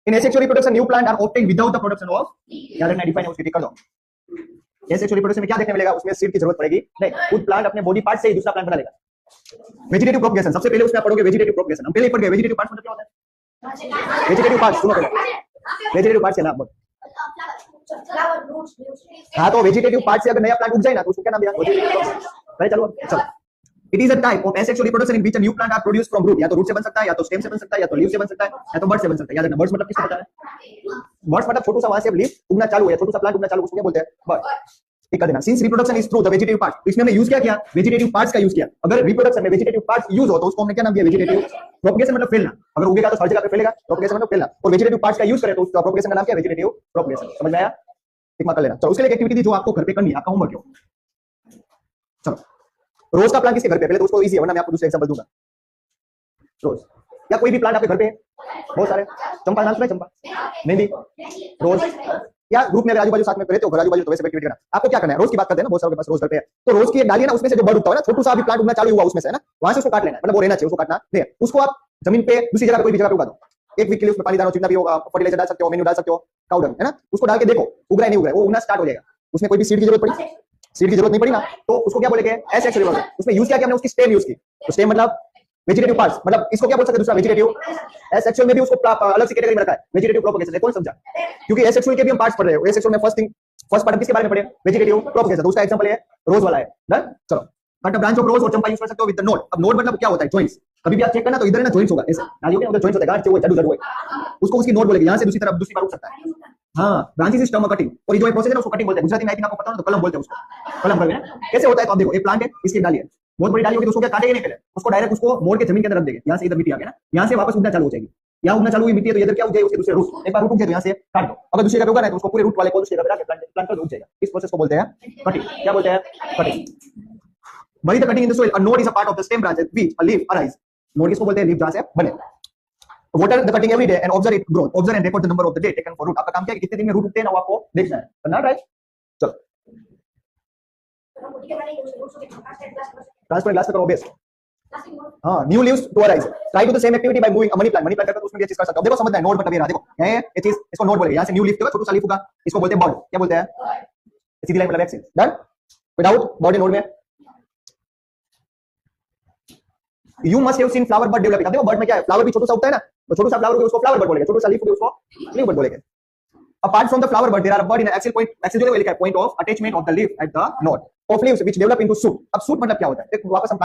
In asexual reproduction new plant are obtained without the production of, याद रखना define है उसकी टिक कर दो। एसेक्सुअल रिप्रोडक्शन में क्या देखने मिलेगा, उसमें सीड की जरूरत पड़ेगी नहीं, खुद प्लांट अपने बॉडी पार्ट से ही दूसरा प्लांट बना लेगा। वेजिटेटिव प्रोपगेशन सबसे पहले उसमें आप पढ़ोगे वेजिटेटिव प्रोपगेशन, हम पहले ही पढ़ गए। वेजिटेटिव पार्ट्स मतलब क्या होता है? वेजिटेटिव पार्ट्स सुनो पहले, वेजिटेटिव पार्ट्स के नाम। हाँ तो वेजिटेटिव पार्ट से अगर नया प्लांट उग जाए ना तो उसको क्या नाम दिया? चलो चलो it is a type of asexual reproduction in which a new plant are produced from root. या तो रूट से बन सकता है, या तो स्टेम से बन सकता है, या तो लीफ से बन सकता है, या तो बर्ड से बन सकता है। याद रखना बर्ड्स मतलब किसको पता है? बर्ड्स मतलब छोटू सा वहां से लीफ उगना चालू है, छोटू सा प्लांट उगना चालू, उसको क्या बोलते हैं? बर्ड। एक कर देना, since reproduction is through the vegetative part, तो इसमें हमने यूज क्या किया? वेजिटेटिव पार्ट्स का यूज किया। अगर रिप्रोडक्शन में वेजिटेटिव पार्ट्स यूज हो तो उसको हमने क्या नाम दिया? वेजिटेटिव प्रोपगेशन मतलब फैलना। अगर उगेगा तो हर जगह पे फैलेगा, प्रोपगेशन मतलब फैलना। और वेजिटेटिव पार्ट्स का यूज करें तो उसका प्रोपगेशन का नाम क्या है? Vegetative propagation. समझ में आया? एक मार कर लेना। चलो उसके लिए एक एक्टिविटी थी जो आपको घर पे करनी है, आपका होमवर्क है। चलो रोज का प्लांट किसके घर पे? पहले तो उसको इजी है, वरना मैं आपको दूसरा एग्जांपल दूंगा। रोज या कोई भी प्लांट आपके घर पे है, बहुत सारे। चंपा नाम सुना है? चंपा, मेहंदी, रोज, या ग्रुप में आजू बाजू साथ में रहते हो, घर आजू बाजू तो वैसे एक्टिविटी करना। आपको क्या करना है? रोज की बात करते हैं ना, बहुत सारे के पास रोज घर पे है, तो रोज की एक डाली है ना, उसमें से जो बर्ड उगता है ना, छोटू सा अभी प्लांट उगना चालू हुआ उसमें से है ना, वहां से उसको काट लेना, मतलब वो रहना चाहिए, उसको काटना नहीं। उसको आप जमीन पे दूसरी जगह कोई भी जगह पे उगा दो। एक वीक के लिए उसमें पानी डालो, जितना भी होगा, फर्टिलाइजर डाल सकते हो, मेन्यू डाल सकते हो, काउडंग है ना, उसको डाल के देखो उग रहा है नहीं उग रहा है, वो उगना स्टार्ट हो जाएगा। उसमें कोई भी सीड की जरूरत पड़ी, सीड की जरूरत नहीं पड़ी ना, तो उसको क्या बोलेंगे? Asexual reproduction. उसमें यूज क्या किया हमने? उसकी स्टेम यूज की। तो स्टेम मतलब वेजिटेटिव पार्ट्स, मतलब इसको क्या बोल सकते हैं दूसरा? वेजिटेटिव। एसेक्सुअल में भी उसको अलग से कैटेगरी में रखा है, वेजिटेटिव प्रोपगेशन। कौन समझा? क्योंकि एसेक्सुअल के भी हम पार्ट्स पढ़ रहे हैं। एसेक्सुअल में फर्स्ट पार्ट किसके बारे में पढ़े? Vegetative propagation. तो उसका एग्जांपल है रोज वाला है। डन। चलो कट अ ब्रांच ऑफ रोज और चंपा यूज कर सकते हो विद द नोड। अब नोड मतलब क्या होता है? जॉइंट्स। कभी भी आप चेक करना तो इधर है ना जॉइंट्स होगा, ऐसे नालियों में उधर जॉइंट्स होते हैं, गांठ से वो जड़ जड़ हुए, उसको उसकी नोड बोलेंगे। यहां से दूसरी तरफ दूसरी बार उग सकता है। हाँ, ब्रांचेस इज टर्म कटिंग। और ये जो प्रोसेस है ना उसको कटिंग बोलते हैं। गुजराती में आई थिंक आपको पता हो ना, तो कलम बोलते हैं उसको, कलम कर लेना। कैसे होता है? तो आप देखो एक प्लांट है, इसकी डाली है, बहुत बड़ी डाली होगी तो उसको क्या काटेंगे नहीं, पहले उसको डायरेक्ट उसको मोड़ के जमीन के अंदर रख देंगे। यहाँ से इधर मिट्टी आ गया ना, यहाँ से वापस उगना चालू हो जाएगी। यहाँ उगना चालू हुई मिट्टी है तो इधर क्या उग जाएगी? उसके दूसरे रूट। एक बार रूट उग जाए तो यहाँ से काट दो। अगर दूसरी जगह उगा है तो उसको पूरे रूट वाले को दूसरी जगह पे प्लांट कर उग जाएगा। इस प्रोसेस को बोलते हैं कटिंग। क्या बोलते हैं? Cutting. Bury the cutting in the soil. A node is a part of the stem branch at which a leaf arise. Node किसको बोलते हैं? लीफ जहाँ से बने। Water the cutting every day and observe its growth. Observe and record the number of the day taken for root. आपका काम क्या है कि कितने दिन में रूट उगते हैं ना, वो आपको देखना है, करना है, राइट? चलो ट्रांसपेरेंट ग्लास पे करो बेस। हाँ, new leaves to arise. Try to the same activity by moving a money plant. Money plant करके उसमें भी ये चीज कर सकते हो। देखो समझना है, नोड मतलब ये रहा, देखो ये चीज, इसको नोड बोलेंगे। यहाँ से न्यू लीफ छोटा सा लीफ होगा, इसको बोलते हैं बॉड। क्या बोलते हैं? सीधी लाइन मतलब axis. Done. Without body node में You must have seen flower bud developing। देखो बर्ड में क्या है? फ्लावर भी छोटा सा उगता है ना, तो छोटा सा फ्लावर होगा उसको फ्लावर बर्ड बोलेंगे, छोटा सा लीफ होगा उसको लीफ बर्ड बोलेंगे। Apart from the flower bud, there are bud in axial point। axial जो है लिखा है point of attachment of the leaf at the node of leaves which develop into shoot। अब shoot मतलब क्या होता है? वापस हम